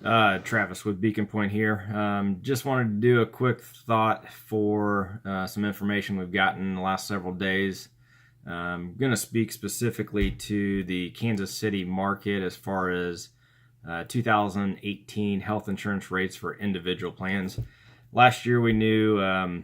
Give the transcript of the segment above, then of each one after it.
Travis with Beacon Point here. Just wanted to do a quick thought for some information we've gotten in the last several days. I'm going to speak specifically to the Kansas City market as far as 2018 health insurance rates for individual plans. Last year we knew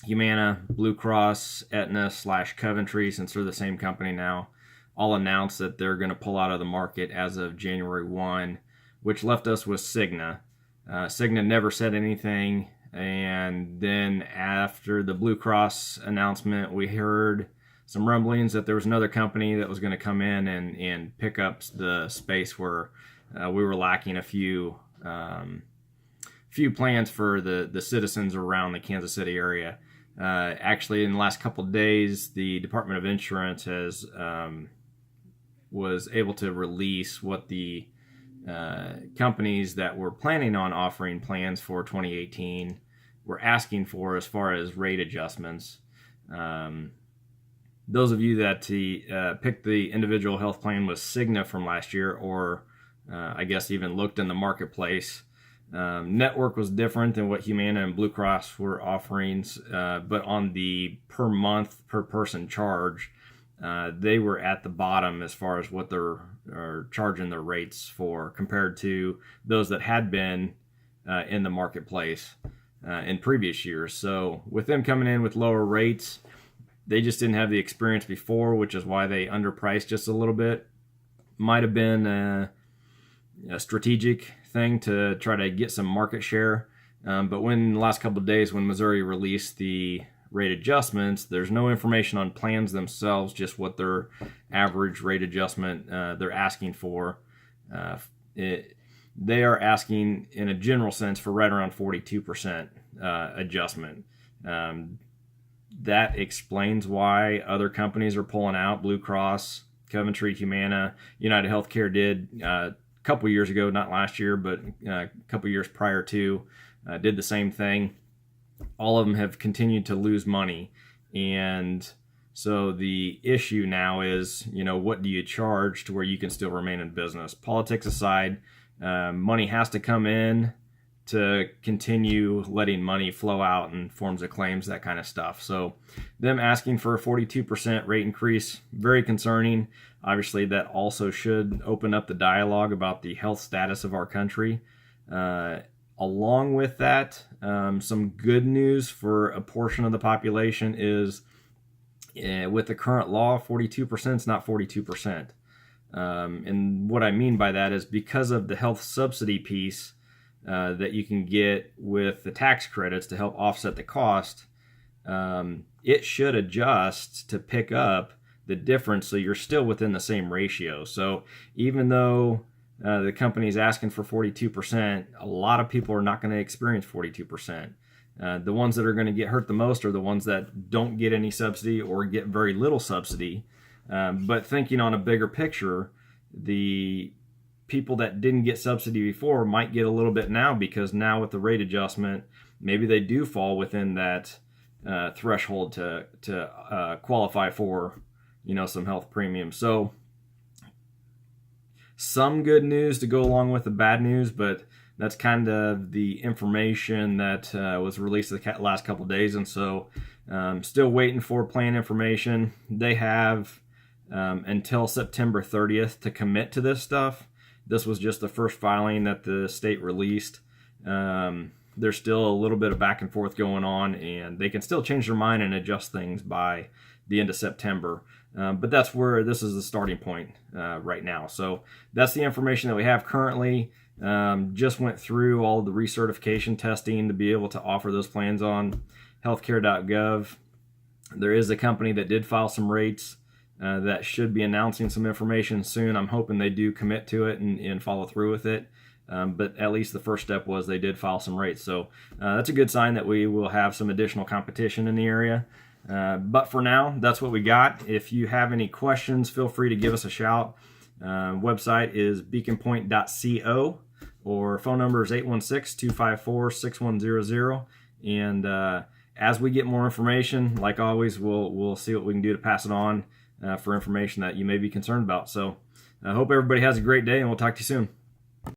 Humana, Blue Cross, Aetna / Coventry, since they're the same company now, all announced that they're going to pull out of the market as of January 1, which left us with Cigna. Cigna never said anything, and then after the Blue Cross announcement, we heard some rumblings that there was another company that was going to come in and pick up the space where we were lacking a few plans for the citizens around the Kansas City area. Actually, in the last couple of days, the Department of Insurance was able to release what the companies that were planning on offering plans for 2018 were asking for as far as rate adjustments. Those of you that picked the individual health plan with Cigna from last year, or I guess even looked in the marketplace, network was different than what Humana and Blue Cross were offering, but on the per month per person charge, they were at the bottom as far as what they're charging their rates for compared to those that had been in the marketplace in previous years. So with them coming in with lower rates, they just didn't have the experience before, which is why they underpriced just a little bit. Might have been a strategic thing to try to get some market share. But when the last couple of days when Missouri released the rate adjustments, there's no information on plans themselves, just what their average rate adjustment they're asking for. They are asking in a general sense for right around 42% adjustment. That explains why other companies are pulling out. Blue Cross, Coventry, Humana, United Healthcare did a couple years ago, not last year, but a couple years prior to, did the same thing. All of them have continued to lose money. And so the issue now is, what do you charge to where you can still remain in business? Politics aside, money has to come in to continue letting money flow out in forms of claims, that kind of stuff. So them asking for a 42% rate increase, very concerning. Obviously, that also should open up the dialogue about the health status of our country. Along with that, some good news for a portion of the population is with the current law, 42% is not 42%. And what I mean by that is because of the health subsidy piece that you can get with the tax credits to help offset the cost, it should adjust to pick up the difference so you're still within the same ratio. So even though the company is asking for 42%, a lot of people are not going to experience 42%. The ones that are going to get hurt the most are the ones that don't get any subsidy or get very little subsidy. But thinking on a bigger picture, the people that didn't get subsidy before might get a little bit now, because now with the rate adjustment, maybe they do fall within that threshold to qualify for, some health premium. So some good news to go along with the bad news, but that's kind of the information that was released the last couple of days. And so still waiting for plan information. They have until September 30th to commit to this stuff. This was just the first filing that the state released. There's still a little bit of back and forth going on, and they can still change their mind and adjust things by the end of September. But that's where this is the starting point right now. So that's the information that we have currently. Just went through all the recertification testing to be able to offer those plans on healthcare.gov. There is a company that did file some rates that should be announcing some information soon. I'm hoping they do commit to it and follow through with it. But at least the first step was they did file some rates. So that's a good sign that we will have some additional competition in the area. But for now, that's what we got. If you have any questions, feel free to give us a shout. Website is beaconpoint.co, or phone number is 816-254-6100. And as we get more information, like always, we'll see what we can do to pass it on for information that you may be concerned about. So I hope everybody has a great day, and we'll talk to you soon.